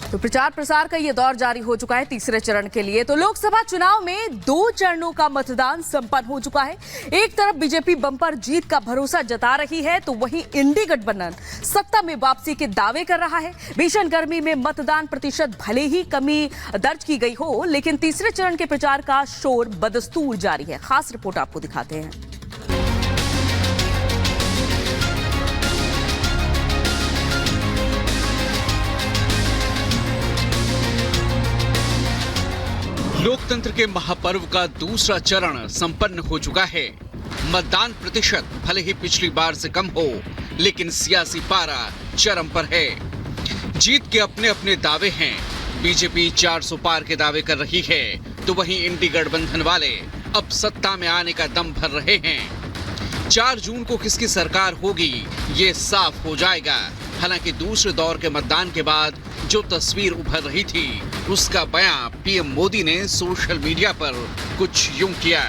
तो प्रचार प्रसार का ये दौर जारी हो चुका है तीसरे चरण के लिए। तो लोकसभा चुनाव में 2 चरणों का मतदान संपन्न हो चुका है। एक तरफ बीजेपी बम्पर जीत का भरोसा जता रही है, तो वहीं इंडी गठबंधन सत्ता में वापसी के दावे कर रहा है। भीषण गर्मी में मतदान प्रतिशत भले ही कमी दर्ज की गई हो, लेकिन तीसरे चरण के प्रचार का शोर बदस्तूर जारी है। खास रिपोर्ट आपको दिखाते हैं। लोकतंत्र के महापर्व का दूसरा चरण संपन्न हो चुका है। मतदान प्रतिशत भले ही पिछली बार से कम हो, लेकिन सियासी पारा चरम पर है। जीत के अपने अपने दावे हैं। बीजेपी 400 पार के दावे कर रही है, तो वहीं इंडी गठबंधन वाले अब सत्ता में आने का दम भर रहे हैं। 4 जून को किसकी सरकार होगी, ये साफ हो जाएगा। हालांकि दूसरे दौर के मतदान के बाद जो तस्वीर उभर रही थी, उसका बयां पीएम मोदी ने सोशल मीडिया पर कुछ यूं किया।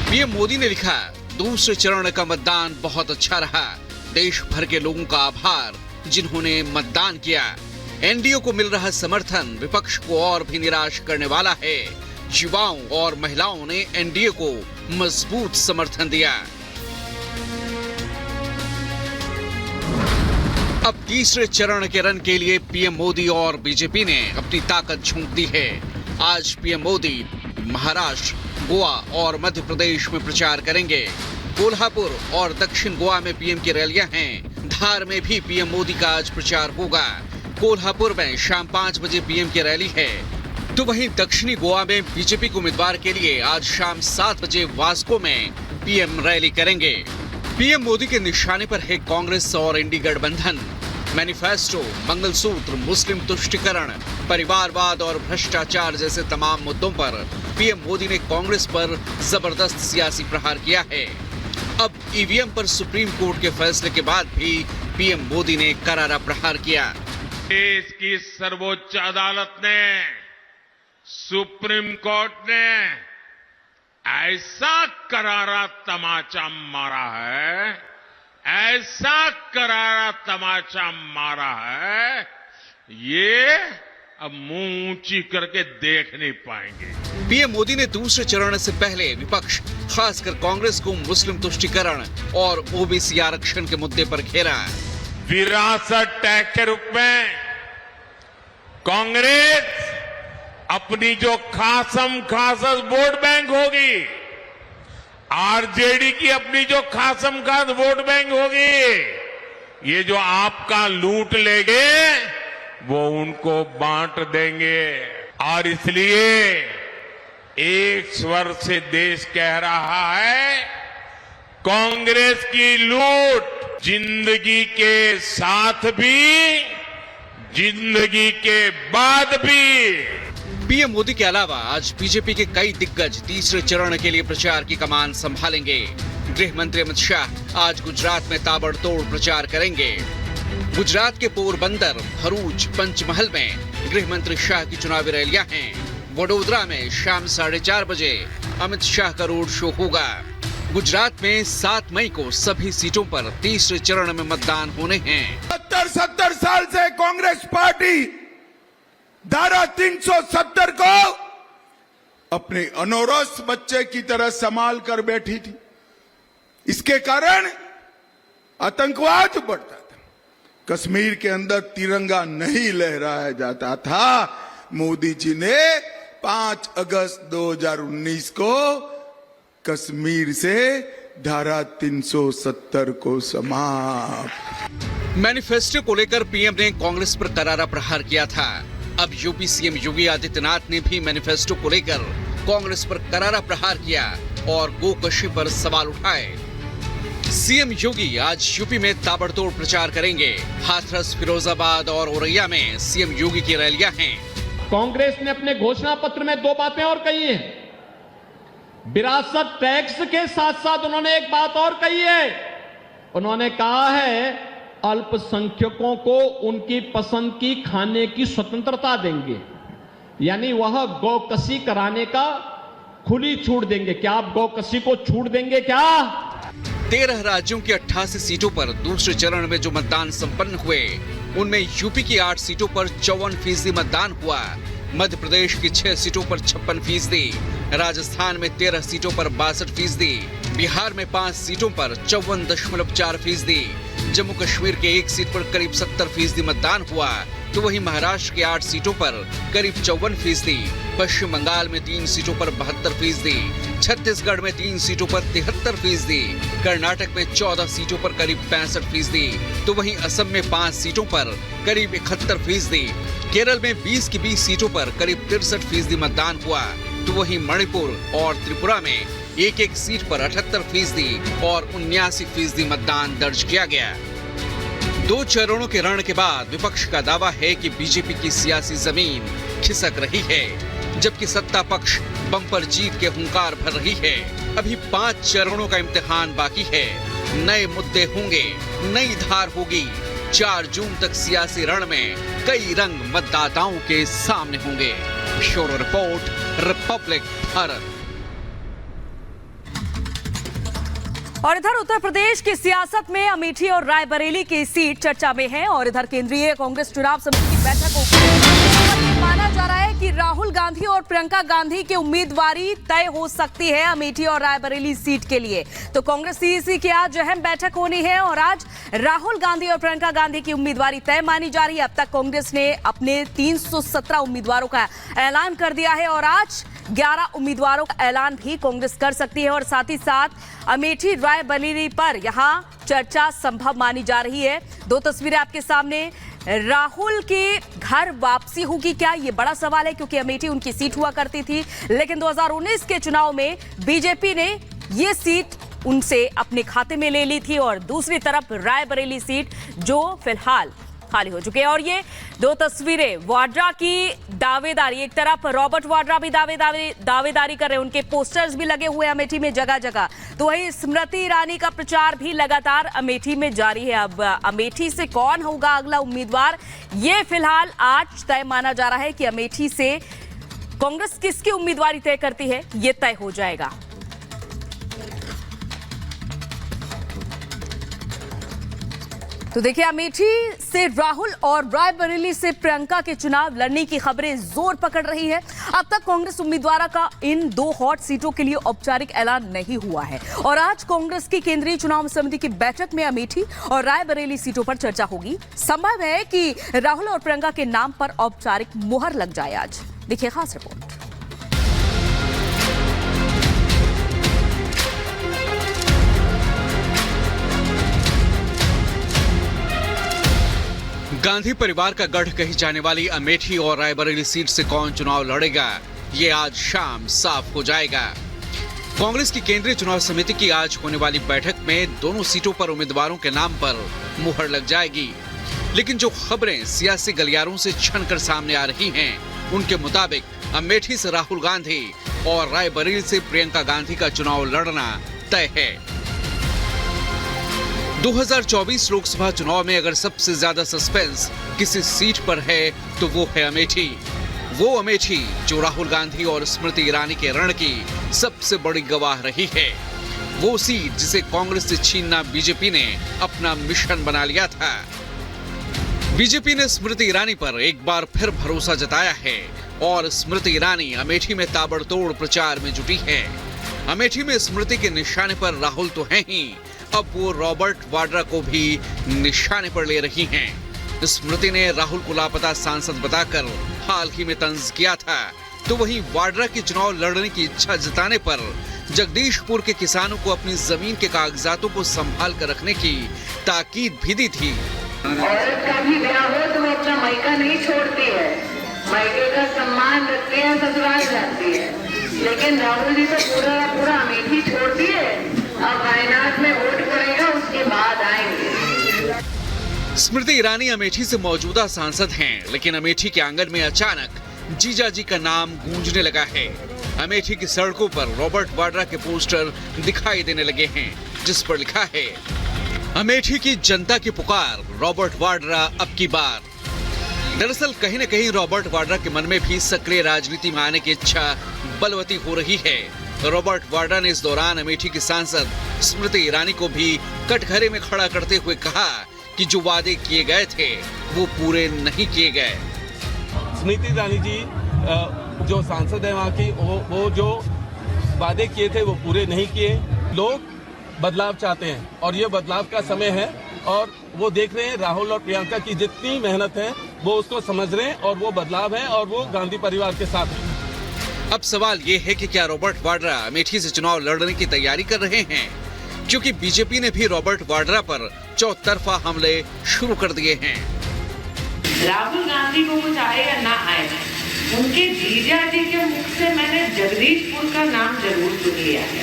पीएम मोदी ने लिखा, दूसरे चरण का मतदान बहुत अच्छा रहा। देश भर के लोगों का आभार जिन्होंने मतदान किया। एनडीए को मिल रहा समर्थन विपक्ष को और भी निराश करने वाला है। युवाओं और महिलाओं ने एनडीए को मजबूत समर्थन दिया। अब तीसरे चरण के रन के लिए पीएम मोदी और बीजेपी ने अपनी ताकत झोंक दी है। आज पीएम मोदी महाराष्ट्र, गोवा और मध्य प्रदेश में प्रचार करेंगे। कोल्हापुर और दक्षिण गोवा में पीएम की रैलियां हैं। धार में भी पीएम मोदी का आज प्रचार होगा। कोल्हापुर में शाम 5 बजे पीएम की रैली है, तो वहीं दक्षिणी गोवा में बीजेपी के उम्मीदवार के लिए आज शाम 7 बजे वास्को में पीएम रैली करेंगे। पीएम मोदी के निशाने पर है कांग्रेस और इंडी गठबंधन। मैनिफेस्टो, मंगलसूत्र, मुस्लिम तुष्टीकरण, परिवारवाद और भ्रष्टाचार जैसे तमाम मुद्दों पर पीएम मोदी ने कांग्रेस पर जबरदस्त सियासी प्रहार किया है। अब ईवीएम पर सुप्रीम कोर्ट के फैसले के बाद भी पीएम मोदी ने करारा प्रहार किया। देश की सर्वोच्च अदालत ने, सुप्रीम कोर्ट ने ऐसा करारा तमाचा मारा है, ऐसा करारा तमाचा मारा है, ये अब मुंह ऊंची करके देख नहीं पाएंगे। पीएम मोदी ने दूसरे चरण से पहले विपक्ष, खासकर कांग्रेस को मुस्लिम तुष्टीकरण और ओबीसी आरक्षण के मुद्दे पर घेरा। विरासत टैक्स के रूप में कांग्रेस अपनी जो खासम खासस वोट बैंक होगी, आरजेडी की अपनी जो खासम खास वोट बैंक होगी, ये जो आपका लूट लेंगे वो उनको बांट देंगे। और इसलिए एक स्वर से देश कह रहा है, कांग्रेस की लूट जिंदगी के साथ भी, जिंदगी के बाद भी। पीएम मोदी के अलावा आज बीजेपी के कई दिग्गज तीसरे चरण के लिए प्रचार की कमान संभालेंगे। गृह मंत्री अमित शाह आज गुजरात में ताबड़तोड़ प्रचार करेंगे। गुजरात के पोरबंदर, भरूच, पंचमहल में गृह मंत्री शाह की चुनावी रैलियां हैं। वडोदरा में शाम 4:30 बजे अमित शाह का रोड शो होगा। गुजरात में 7 मई को सभी सीटों पर तीसरे चरण में मतदान होने हैं। 70 साल से कांग्रेस पार्टी धारा 370 को अपने अनौरस बच्चे की तरह संभाल कर बैठी थी। इसके कारण आतंकवाद बढ़ता था। कश्मीर के अंदर तिरंगा नहीं लहराया जाता था। मोदी जी ने 5 अगस्त 2019 को कश्मीर से धारा 370 को समाप्त। मैनिफेस्टो को लेकर पीएम ने कांग्रेस पर करारा प्रहार किया था। अब यूपी सीएम योगी आदित्यनाथ ने भी मैनिफेस्टो को लेकर कांग्रेस पर करारा प्रहार किया और गोकशी पर सवाल उठाए। सीएम योगी आज यूपी में ताबड़तोड़ प्रचार करेंगे। हाथरस, फिरोजाबाद और औरैया में सीएम योगी की रैलियां हैं। कांग्रेस ने अपने घोषणा पत्र में 2 बातें और कही हैं। विरासत टैक्स के साथ साथ उन्होंने एक बात और कही है। उन्होंने कहा है, अल्पसंख्यकों को उनकी पसंद की खाने की स्वतंत्रता देंगे, यानी वह गौकशी कराने का खुली छूट देंगे। क्या आप गौकशी को छूट देंगे क्या? 13 राज्यों की 88 सीटों पर दूसरे चरण में जो मतदान संपन्न हुए, उनमें यूपी की 8 सीटों पर 54% मतदान हुआ। मध्य प्रदेश की 6 सीटों पर 56%, राजस्थान में 13 सीटों पर 62%, बिहार में 5 सीटों पर 54.4%, जम्मू कश्मीर के 1 सीट पर करीब 70% मतदान हुआ, तो वहीं महाराष्ट्र के 8 सीटों पर करीब 54%, पश्चिम बंगाल में 3 सीटों पर 72%, छत्तीसगढ़ में 3 सीटों पर 73%, कर्नाटक में 14 सीटों पर करीब 65%, तो वहीं असम में 5 सीटों पर करीब 71%, केरल में 20 की 20 सीटों पर करीब 63% मतदान हुआ, तो वहीं मणिपुर और त्रिपुरा में एक सीट पर 78% और 79% मतदान दर्ज किया गया। 2 चरणों के रण के बाद विपक्ष का दावा है कि बीजेपी की सियासी जमीन खिसक रही है, जबकि सत्ता पक्ष बम्पर जीत के हुंकार भर रही है। अभी 5 चरणों का इम्तिहान बाकी है, नए मुद्दे होंगे, नई धार होगी। 4 जून तक सियासी रण में कई रंग मतदाताओं के सामने होंगे। Bureau report, Republic Bharat. और इधर उत्तर प्रदेश की सियासत में अमेठी और रायबरेली की सीट चर्चा में है और इधर केंद्रीय कांग्रेस चुनाव समिति की बैठक होगी। माना जा रहा है कि राहुल गांधी और प्रियंका गांधी की उम्मीदवारी तय हो सकती है अमेठी और रायबरेली सीट के लिए। तो कांग्रेस सीईसी की आज अहम बैठक होनी है और आज राहुल गांधी और प्रियंका गांधी की उम्मीदवारी तय मानी जा रही है। अब तक कांग्रेस ने अपने 317 उम्मीदवारों का ऐलान कर दिया है और आज 11 उम्मीदवारों का ऐलान भी कांग्रेस कर सकती है और साथ ही साथ अमेठी रायबरेली पर यहां चर्चा संभव मानी जा रही है। 2 तस्वीरें आपके सामने। राहुल की घर वापसी होगी क्या, ये बड़ा सवाल है क्योंकि अमेठी उनकी सीट हुआ करती थी, लेकिन 2019 के चुनाव में बीजेपी ने ये सीट उनसे अपने खाते में ले ली थी और दूसरी तरफ रायबरेली सीट जो फिलहाल खाली हो चुके हैं। और ये 2 तस्वीरें वाड्रा की दावेदारी, एक तरफ रॉबर्ट वाड्रा भी दावेदारी कर रहे हैं, उनके पोस्टर्स भी लगे हुए अमेठी में जगह जगह। तो वही स्मृति ईरानी का प्रचार भी लगातार अमेठी में जारी है। अब अमेठी से कौन होगा अगला उम्मीदवार, ये फिलहाल आज तय माना जा रहा है कि अमेठी से कांग्रेस किसकी उम्मीदवारी तय करती है, ये तय हो जाएगा। तो देखिए, अमेठी से राहुल और रायबरेली से प्रियंका के चुनाव लड़ने की खबरें जोर पकड़ रही है। अब तक कांग्रेस उम्मीदवार का इन 2 हॉट सीटों के लिए औपचारिक ऐलान नहीं हुआ है और आज कांग्रेस की केंद्रीय चुनाव समिति की बैठक में अमेठी और रायबरेली सीटों पर चर्चा होगी। संभव है कि राहुल और प्रियंका के नाम पर औपचारिक मुहर लग जाए आज। देखिए खास रिपोर्ट। गांधी परिवार का गढ़ कही जाने वाली अमेठी और रायबरेली सीट से कौन चुनाव लड़ेगा, ये आज शाम साफ हो जाएगा। कांग्रेस की केंद्रीय चुनाव समिति की आज होने वाली बैठक में दोनों सीटों पर उम्मीदवारों के नाम पर मुहर लग जाएगी। लेकिन जो खबरें सियासी गलियारों से छनकर सामने आ रही हैं, उनके मुताबिक अमेठी से राहुल गांधी और रायबरेली से प्रियंका गांधी का चुनाव लड़ना तय है। 2024 लोकसभा चुनाव में अगर सबसे ज्यादा सस्पेंस किसी सीट पर है तो वो है अमेठी। वो अमेठी जो राहुल गांधी और स्मृति ईरानी के रण की सबसे बड़ी गवाह रही है। वो सीट जिसे कांग्रेस से छीनना बीजेपी ने अपना मिशन बना लिया था। बीजेपी ने स्मृति ईरानी पर एक बार फिर भरोसा जताया है और स्मृति ईरानी अमेठी में ताबड़तोड़ प्रचार में जुटी है। अमेठी में स्मृति के निशाने पर राहुल तो हैं ही, अब वो रॉबर्ट वाड्रा को भी निशाने पर ले रही हैं। स्मृति ने राहुल को लापता सांसद बताकर हाल ही में तंज किया था, तो वहीं वाड्रा की चुनाव लड़ने की इच्छा जताने पर जगदीशपुर के किसानों को अपनी जमीन के कागजातों को संभाल कर रखने की ताकीद भी दी थी। औरत का भी ब्याह हो तो वो अपना मायका नहीं छोड़ती है, मायके का सम्मान रखते हैं, ससुराल जाती है। लेकिन राहुल जी तो पूरा अमेठी छोड़ दिए, अब वायनाड में वोट पड़ेगा उसके बाद आएंगे। स्मृति ईरानी अमेठी से मौजूदा सांसद हैं, लेकिन अमेठी के आंगन में अचानक जीजाजी का नाम गूंजने लगा है। अमेठी की सड़कों पर रॉबर्ट वाड्रा के पोस्टर दिखाई देने लगे हैं, जिस पर लिखा है अमेठी की जनता की पुकार, रॉबर्ट वाड्रा अब की बार। दरअसल कहीं न कहीं रॉबर्ट वाड्रा के मन में भी सक्रिय राजनीति में आने की इच्छा बलवती हो रही है। रॉबर्ट वाड्रा ने इस दौरान अमेठी की सांसद स्मृति ईरानी को भी कटघरे में खड़ा करते हुए कहा कि जो वादे किए गए थे वो पूरे नहीं किए गए। स्मृति ईरानी जी जो सांसद है वहाँ की, वो जो वादे किए थे वो पूरे नहीं किए। लोग बदलाव चाहते हैं और ये बदलाव का समय है और वो देख रहे हैं राहुल और प्रियंका की जितनी मेहनत है वो उसको समझ रहे हैं और वो बदलाव है और वो गांधी परिवार के साथ है। अब सवाल ये है कि क्या रॉबर्ट वाड्रा अमेठी से चुनाव लड़ने की तैयारी कर रहे हैं, क्योंकि बीजेपी ने भी रॉबर्ट वाड्रा पर चौतरफा हमले शुरू कर दिए हैं। राहुल गांधी को कुछ आए या ना आए, उनके जीजा जी के मुख से मैंने जगदीशपुर का नाम जरूर सुन लिया है।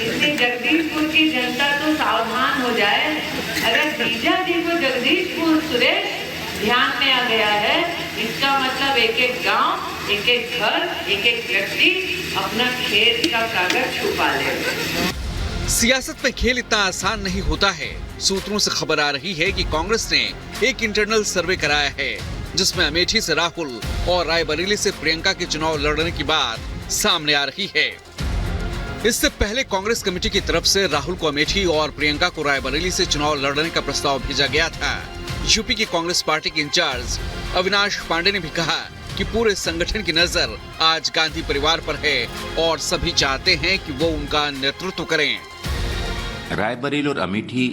इसलिए जगदीशपुर की जनता तो सावधान हो जाए। अगर जीजा जी को जगदीशपुर सुरेश ध्यान में आ गया है, इसका मतलब एक एक गांव, एक एक घर, एक एक व्यक्ति अपना खेत का कागज छुपा ले। सियासत में खेल इतना आसान नहीं होता है। सूत्रों से खबर आ रही है कि कांग्रेस ने एक इंटरनल सर्वे कराया है जिसमें अमेठी से राहुल और रायबरेली से प्रियंका के चुनाव लड़ने की बात सामने आ रही है। इससे पहले कांग्रेस कमेटी की तरफ से राहुल को अमेठी और प्रियंका को रायबरेली से चुनाव लड़ने का प्रस्ताव भेजा गया था। यूपी की कांग्रेस पार्टी के इंचार्ज अविनाश पांडे ने भी कहा कि पूरे संगठन की नजर आज गांधी परिवार पर है और सभी चाहते हैं कि वो उनका नेतृत्व करें। रायबरेली और अमेठी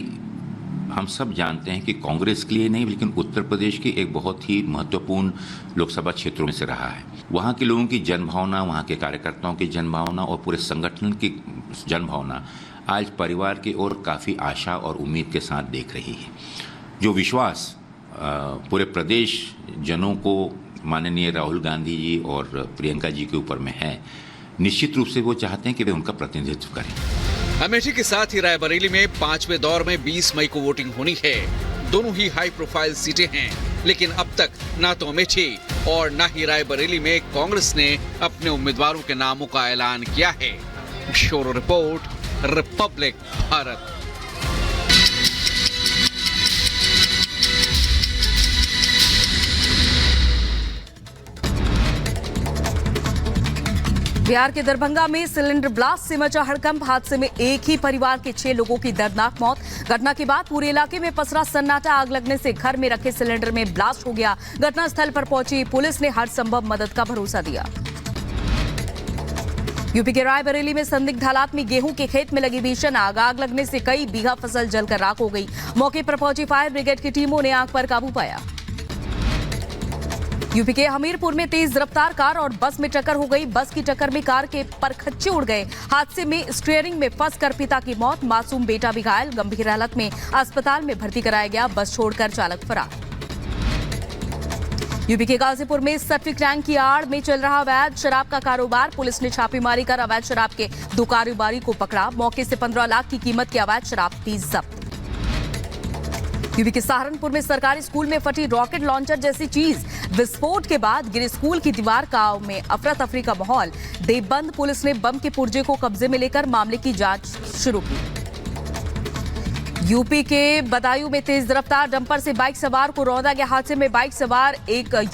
हम सब जानते हैं कि कांग्रेस के लिए नहीं, लेकिन उत्तर प्रदेश की एक बहुत ही महत्वपूर्ण लोकसभा क्षेत्रों में से रहा है। वहाँ के लोगों की जनभावना, वहाँ के कार्यकर्ताओं की जनभावना और पूरे संगठन की जनभावना आज परिवार की ओर काफ़ी आशा और उम्मीद के साथ देख रही है। जो विश्वास पूरे प्रदेश जनों को माननीय राहुल गांधी जी और प्रियंका जी के ऊपर में है, निश्चित रूप से वो चाहते हैं कि वे उनका प्रतिनिधित्व करें। अमेठी के साथ ही रायबरेली में 5वें दौर में 20 मई को वोटिंग होनी है। दोनों ही हाई प्रोफाइल सीटें हैं, लेकिन अब तक ना तो अमेठी और ना ही रायबरेली में कांग्रेस ने अपने उम्मीदवारों के नामों का ऐलान किया है। Bureau report, Republic Bharat. Bihar के दरभंगा में सिलेंडर ब्लास्ट से मचा हड़कंप। हादसे में एक ही परिवार के 6 लोगों की दर्दनाक मौत। घटना के बाद पूरे इलाके में पसरा सन्नाटा। आग लगने से घर में रखे सिलेंडर में ब्लास्ट हो गया। घटनास्थल पर पहुंची पुलिस ने हर संभव मदद का भरोसा दिया। यूपी के रायबरेली में संदिग्ध हालात में गेहूं के खेत में लगी भीषण आग। आग लगने से कई बीघा फसल जलकर राख हो गई। मौके पर पहुंची फायर ब्रिगेड की टीमों ने आग पर काबू पाया। यूपी के हमीरपुर में तेज रफ्तार कार और बस में टक्कर हो गई। बस की टक्कर में कार के परखच्चे उड़ गए। हादसे में स्टीयरिंग में फंसकर पिता की मौत, मासूम बेटा भी घायल। गंभीर हालत में अस्पताल में भर्ती कराया गया। बस छोड़कर चालक फरार। यूपी के गाजीपुर में सर्फिक टैंक की आड़ में चल रहा अवैध शराब का कारोबार। पुलिस ने छापेमारी कर अवैध शराब के 2 कारोबारी को पकड़ा। मौके से 15 लाख की कीमत की अवैध शराब भी जब्त। यूपी के सहारनपुर में सरकारी स्कूल में फटी रॉकेट लॉन्चर जैसी चीज। विस्फोट के बाद गिरे स्कूल की दीवार। गांव में अफरा तफरी का माहौल। देवबंद पुलिस ने बम के पुर्जे को कब्जे में लेकर मामले की जांच शुरू की। यूपी के बदायूं में तेज रफ्तार डंपर से बाइक सवार को रौंदा गया। हादसे में बाइक सवार एक